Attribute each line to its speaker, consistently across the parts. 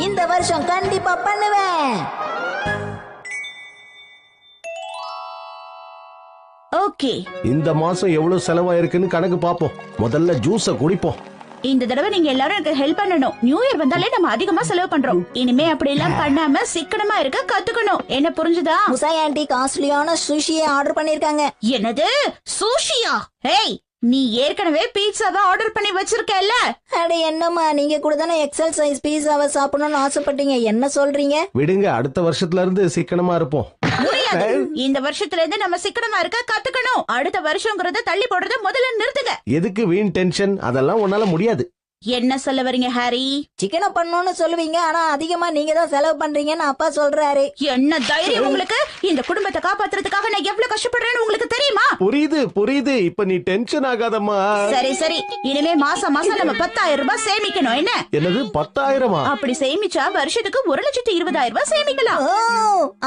Speaker 1: இந்த வருஷம் கண்டிப்பா பண்ணுவேன்.
Speaker 2: ஓகே,
Speaker 3: இந்த மாசம் எவ்வளவு செலவாயிருக்குன்னு கணக்கு பாப்போம். முதல்ல ஜூஸ குடிப்போம்.
Speaker 2: இந்த தடவை நீங்க எல்லாரும் எனக்கு ஹெல்ப் பண்ணணும். நியூ இயர் வந்தாலே நம்ம அதிகமா செலவு பண்றோம். இனிமே அப்படி எல்லாம் பண்ணாம சிக்கனமா இருக்க கத்துக்கணும். என்ன புரிஞ்சுதா?
Speaker 1: முசாய் ஆண்டி காஸ்ட்லியான சுஷியை ஆர்டர் பண்ணிருக்காங்க.
Speaker 2: என்னது சுஷியா? ஏய், நீ ஏற்கனவே பீட்சாவை ஆர்டர் பண்ணி வச்சிருக்கல.
Speaker 1: அட என்னம்மா, நீங்க கூட தானே எக்ஸல் சைஸ் பீஸாவை சாப்பிடணும்னு ஆசைப்பட்டீங்க. என்ன சொல்றீங்க?
Speaker 3: விடுங்க, அடுத்த வருஷத்துல இருந்து சிக்கனமா இருப்போம்.
Speaker 2: முடியாது. இந்த வருஷத்துல இருந்து நம்ம சிக்கனமா இருக்க கத்துக்கணும். அடுத்த வருஷம்ங்கறத தள்ளி போடுறத முதல்ல நிறுத்துங்க.
Speaker 3: எதுக்கு வீண் டென்ஷன்? அதெல்லாம் உன்னால முடியாது.
Speaker 2: என்ன சொல்ல வரீங்க ஹாரி?
Speaker 1: சிக்கனை பண்ணணும்னு சொல்லுவீங்க, ஆனா அதிகமா நீங்க தான் செலவு பண்றீங்கன்னு அப்பா சொல்றாரு.
Speaker 2: என்ன தைரியம் உங்களுக்கு? இந்த குடும்பத்தை காப்பாத்துறதுக்காக நான் எவ்வளவு கஷ்டப்படுறேன்னு உங்களுக்கு தெரியுமா?
Speaker 3: புரியுது புரியுது. இப்ப நீ டென்ஷன் ஆகாதம்மா.
Speaker 2: சரி சரி, இனிமே மாசம் மாசம் நம்ம 10,000 ரூபாய் சேமிக்கணும். என்ன?
Speaker 3: என்னது 10,000?
Speaker 2: அப்படி சேமிச்சா வருஷத்துக்கு 1,20,000 ரூபாய் சேமிக்கலாம்.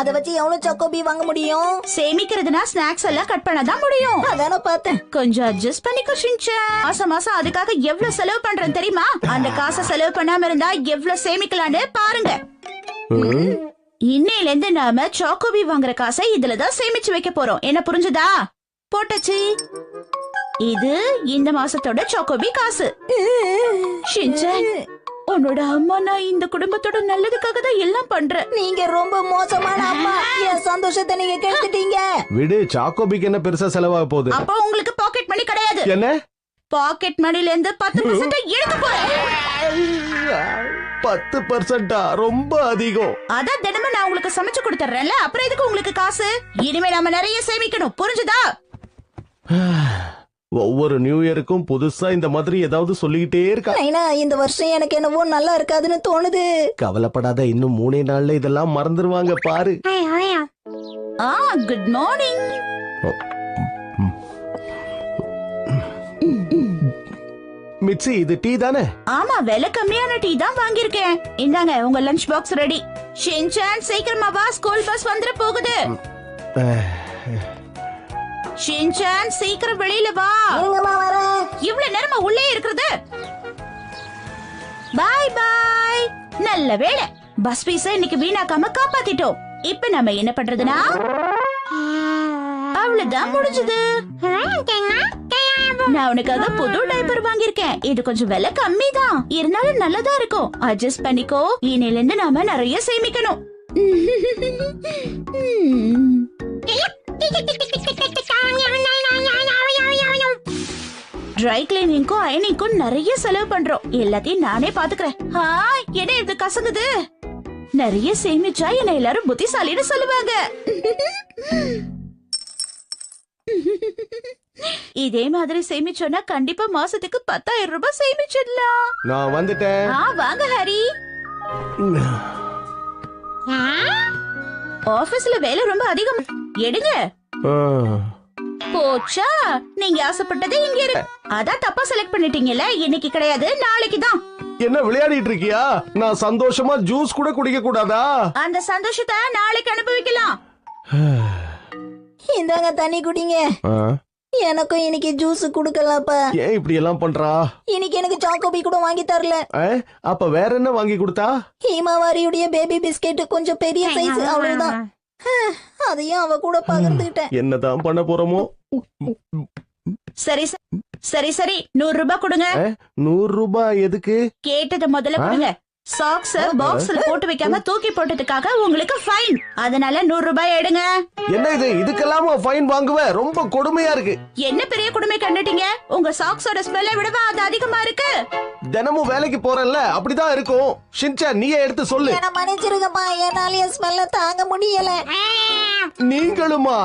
Speaker 1: அத வச்சு எவ்வளவு சாக்கோபி வாங்க முடியும்?
Speaker 2: சேமிக்கிறதுனா ஸ்நாக்ஸ் எல்லாம் கட் பண்ணதான் முடியும்.
Speaker 1: அதான பார்த்தேன்.
Speaker 2: கொஞ்சம் அட்ஜஸ்ட் பண்ணிக்கோ ஷின்சான். மாசம் மாசம் அதுக்காக எவ்வளவு செலவு பண்றேன் தெரியுமா? அந்த காசை செலவு பண்ணாம இருந்தா எவ்வளவு சேமிக்கலான்னு பாருங்க. இன்னையில இருந்து நாம சாக்கோபி வாங்குற காசை இதுலதான் சேமிச்சு வைக்க போறோம். என்ன புரிஞ்சுதா? போட்டச்சு. இது இந்த மாசத்தோட சாக்கோபி காசு. ஷின்சான், உன்னோட அம்மா நான் இந்த குடும்பத்தோட நல்லதுக்காக தான் எல்லாம் பண்றேன்.
Speaker 1: நீங்க ரொம்ப மோசமான அம்மா. என் சந்தோஷத்தை நீங்க கெடுத்துட்டீங்க.
Speaker 3: விடு, சாக்கோபிக்கு என்ன பெருசா செலவாக போகுது?
Speaker 2: அப்போ உங்களுக்கு பாக்கெட் மணி கிடையாது.
Speaker 3: என்ன?
Speaker 2: பாக்கெட் மணில இருந்து 10% எடுக்க போறேன்.
Speaker 3: 10%? ரொம்ப அதிகம்.
Speaker 2: அதான் தினமும் நான் உங்களுக்கு சமைச்சு கொடுத்துறேன்ல, அப்புறம் எதுக்கு உங்களுக்கு காசு? இனிமே நாம நிறைய சேமிக்கணும். புரிஞ்சுதா?
Speaker 3: ஒவ்வொரு நியூ இயருக்கும் புதுசா இந்த மாதிரி ஏதாவது சொல்லிக்கிட்டே இருக்கா.
Speaker 1: இந்த வருஷம் எனக்கு என்னவோ நல்லா இருக்காதுன்னு தோணுது.
Speaker 3: கவலைப்படாத, இன்னும் 3 நாள்ல இதெல்லாம் மறந்துருவாங்க பாரு.
Speaker 2: Good morning.
Speaker 3: மிச்சி, இது டீ தானே?
Speaker 2: ஆமா, விலை கம்மியான டீ தான் வாங்கியிருக்கேன். இந்தாங்க உங்க லஞ்ச் பாக்ஸ் ரெடி. ஷின்சான் சீக்கிரமா வா, ஸ்கூல் பஸ் வந்துட போகுது. ஷின்சான் சீக்கிரம் வெளியில வா. இவ்வளவு நேரமா உள்ளே இருக்கிறது. பாய் பாய். நல்ல வேளை, பஸ் பீஸ இன்னைக்கு வீணாக்காம காப்பாத்திட்டோம். இப்ப நம்ம என்ன பண்றதுன்னா, அவ்வளவுதான் முடிஞ்சது. நான் உனக்காக புது டைப்பர் வாங்கியிருக்கேன். இது கொஞ்சம் விலை கம்மி தான், இருந்தாலும் நல்லதா இருக்கும். அட்ஜஸ்ட் பண்ணிக்கோ. இனில இருந்து நாம நிறைய சேமிக்கணும். ட்ரை கிளீனிங்க்கும் அயனிங்க்கும் நிறைய செலவு பண்றோம். எல்லாத்தையும் நானே பாத்துக்கிறேன். என்ன இது கசங்குது? நிறைய சேமிச்சா என்ன எல்லாரும் புத்திசாலின்னு சொல்லுவாங்க. இதே மாதிரி சேமிச்சோன்னா கண்டிப்பா மாசத்துக்கு 10,000 ரூபாய் சேமிச்சிடலாம்.
Speaker 3: நான் வந்துட்டேன்.
Speaker 2: வாங்க ஹரி. ஆபீஸ்ல வேலை ரொம்ப அதிகம். எடுங்க. போச்சா, நீங்க ஆசைப்பட்டதே இங்க இருக்கு. அதான் தப்பா செலக்ட் பண்ணிட்டீங்கல்ல. இன்னைக்கு கிடையாது, நாளைக்கு தான்.
Speaker 3: என்ன விளையாடிட்டு இருக்கியா? நான் சந்தோஷமா ஜூஸ் கூட குடிக்க கூடாதா?
Speaker 2: அந்த சந்தோஷத்தை நாளைக்கு அனுபவிக்கலாம்.
Speaker 1: இந்தாங்க தண்ணி குடிங்க. எனக்கும் இன்னைக்கு ஜூஸ் குடுக்கலப்பா.
Speaker 3: ஏன் இப்படி எல்லாம் பண்றா?
Speaker 1: இன்னைக்கு எனக்கு சாக்கோபி கூட வாங்கி தரல.
Speaker 3: அப்ப வேற என்ன வாங்கி கொடுத்தா?
Speaker 1: ஹீமாவாரியுடைய பேபி பிஸ்கெட், கொஞ்சம் பெரிய சைஸ், அவ்வளவுதான். அதையும் அவ கூட பகிர்ந்துட்டேன்.
Speaker 3: என்னதான் பண்ண போறோமோ?
Speaker 2: சரி சரி சரி, 100 ரூபாய் கொடுங்க.
Speaker 3: 100 ரூபாய் எதுக்கு?
Speaker 2: கேட்டது முதல்ல கொடுங்க. சாக்ஸ் பாக்ஸ்ல போட்டு வைக்காம தூக்கி போட்டதுக்காக உங்களுக்கு ஃபைன். அதனால 100 ரூபாய் எடுங்க.
Speaker 3: என்ன இது? இதுக்கெல்லாம் ஃபைன் வாங்குவே? ரொம்ப கொடுமையா இருக்கு.
Speaker 2: என்ன பெரிய கொடுமை கண்டுட்டீங்க? உங்க சாக்ஸோட ஸ்மெல்லை விடவா அது அதிகமா இருக்கு?
Speaker 3: தினமும் வேலைக்கு போறேன்ல, அப்படிதான் இருக்கும். ஷின்சான், நீயே எடுத்து சொல்லு.
Speaker 1: என்ன மன்னிச்சிருங்கப்பா, என்னால ஸ்மெல்ல தாங்க முடியல.
Speaker 3: நீங்களுமா?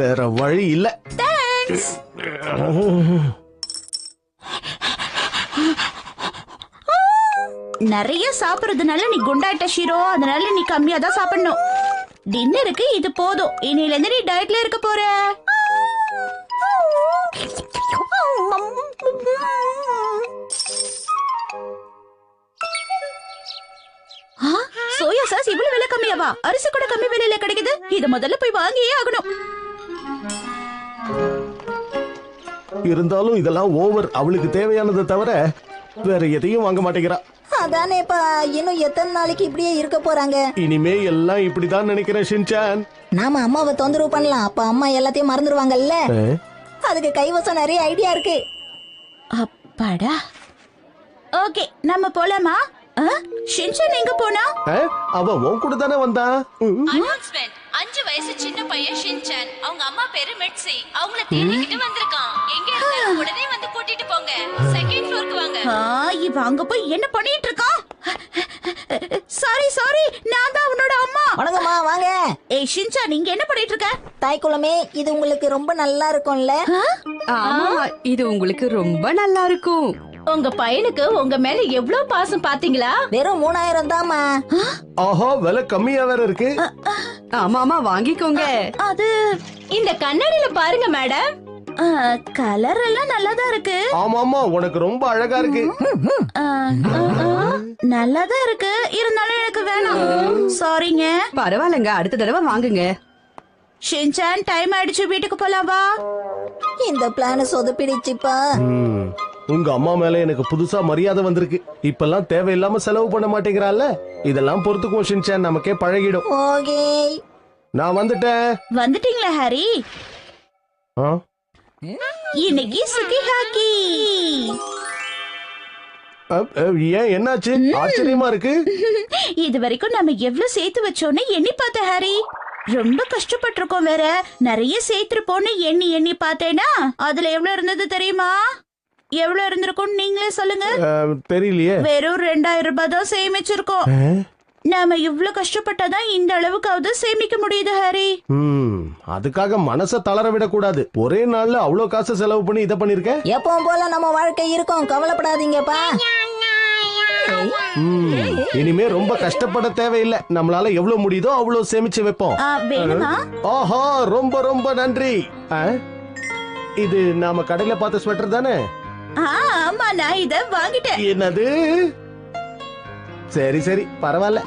Speaker 3: வேற வழி இல்ல.
Speaker 2: தேங்க்ஸ். நிறைய சாப்பிடுறதுனால நீ குண்டாயிட்ட ஷீரோ. அதனால நீ கம்மியா தான் சாப்பிடணும். டின்னருக்கு இது போதும். இனில இருந்து நீ டயட்ல இருக்க போற. சோயா சாஸ் இவ்வளவு விலை கம்மியாவா? அரிசி கூட கம்மி விலையில கிடைக்குது. இத முதல்ல போய் வாங்கியே ஆகணும்.
Speaker 3: இருந்தாலும் இதெல்லாம் ஓவர். அவளுக்கு தேவையானதை தவிர வேற எதையும் வாங்க மாட்டேங்கிறா.
Speaker 1: அதானேப்பா, இன்னும் எத்தனை நாளைக்கு இப்படியே இருக்க போறாங்க?
Speaker 3: இனிமே எல்லாம் இப்படிதான் நினைக்கிறேன் ஷின்சான்.
Speaker 1: நாம அம்மாவை தொந்தரவு பண்ணலாம், அப்ப அம்மா எல்லாத்தையும் மறந்துடுவாங்கல்ல. அதுக்கு கைவசம் நிறைய ஐடியா இருக்கு.
Speaker 2: அப்பாடா. ஓகே, நம்ம போலாமா? ஷின்சான் எங்க போனா?
Speaker 3: அவ உன் கூட தானே வந்தா.
Speaker 4: அனௌன்ஸ்மெண்ட். 5 வயசு சின்ன பையன் ஷின்சான், அவங்க அம்மா பேரு மெட்சி, அவங்கள தேடிக்கிட்டு வந்திருக்கான். எங்க இருந்தாலும் உடனே வந்து கூட்டிட்டு போங்க. செகண்ட் ஃப்ளோருக்கு வாங்க.
Speaker 2: இவ அங்க போய் என்ன பண்ணிட்டு இருக்கான்? சாரி, நான் தான் உன்னோட அம்மா.
Speaker 1: வணக்கம்மா, வாங்க.
Speaker 2: ஏய் ஷின்சான், நீங்க என்ன பண்ணிட்டு இருக்க?
Speaker 1: தாய்க்குளமே, இது உங்களுக்கு ரொம்ப நல்லா இருக்கும்ல?
Speaker 5: ஆமா, இது உங்களுக்கு ரொம்ப நல்லா இருக்கும்.
Speaker 4: உங்க பையனுக்கு உங்க மேல எவ்வளவு பாசம் பாத்தீங்களா?
Speaker 1: வெறும் 3000 தாமா.
Speaker 3: ஆஹா, விலை கம்மியா வேற இருக்கு.
Speaker 5: ஆமா வாங்கிக்கோங்க.
Speaker 2: அது
Speaker 4: இந்த கண்ணாடியில பாருங்க மேடம்.
Speaker 2: கலர் எல்லாம் நல்லாதான் இருக்கு.
Speaker 3: ஆமாமா, உனக்கு ரொம்ப அழகா இருக்கு.
Speaker 2: நல்லாதான் இருக்கு, இருந்தாலும் எனக்கு வேணாம். சாரிங்க.
Speaker 5: பரவாயில்லங்க, அடுத்த தடவை வாங்குங்க.
Speaker 2: ஷின்சான், டைம் ஆயிடுச்சு, வீட்டுக்கு போலாம் வா.
Speaker 1: இந்த பிளான் சொதப்பிடுச்சுப்பா.
Speaker 3: உங்க அம்மா மேல எனக்கு புதுசா மரியாதை வந்திருக்கு. இப்பெல்லாம் தேவையில்லாம செலவு பண்ண மாட்டேங்கிறாள். இதெல்லாம் பொறுத்துக்கும் ஷின்சான், நமக்கே பழகிடும்.
Speaker 1: ஓகே,
Speaker 3: நான் வந்துட்டேன்.
Speaker 2: வந்துட்டீங்களா ஹாரி?
Speaker 3: ஆ?
Speaker 2: இன்னைக்கு சுகி ஹாக்கி.
Speaker 3: ஏன், என்னாச்சு? ஆச்சரியமா இருக்கு.
Speaker 2: இது வரைக்கும் நம்ம எவ்வளவு சேர்த்து வச்சோன்னு எண்ணி பார்த்த ஹாரி. ரொம்ப கஷ்டப்பட்டிருக்கோம் வேற. நிறைய சேர்த்திருப்போன்னு எண்ணி பார்த்தேனா அதுல எவ்வளவு இருந்தது தெரியுமா? எவ்வளவு இருந்திருக்கும் நீங்களே சொல்லுங்க.
Speaker 3: தெரியலையே.
Speaker 2: வெறும் 2000 ரூபாய் தான் சேமிச்சிருக்கோம். நாம இவ்வளவு கஷ்டப்பட்டாதான் இந்த அளவுக்காவது சேமிக்க முடியுது ஹாரி.
Speaker 3: அதுக்காக மனச தளர விட கூடாது. ஒரே நாள்ல அவ்வளவு காசு செலவு பண்ணி இத பண்ணிருக்க.
Speaker 1: எப்பவும் போல நம்ம வாழ்க்கை இருக்கும், கவலைப்படாதீங்கப்பா.
Speaker 3: இனிமே ரொம்ப கஷ்டப்பட தேவையில்லை. நம்மளால எவ்வளவு முடியுதோ அவ்வளவு சேமிச்சு வைப்போம்.
Speaker 2: வேணுமா?
Speaker 3: ஆஹா, ரொம்ப ரொம்ப நன்றி. இது நாம கடையில பார்த்த ஸ்வெட்டர் தானே?
Speaker 2: ஆமா, நான் இத வாங்கிட்டேன்.
Speaker 3: என்னது? சரி பரவாயில்ல.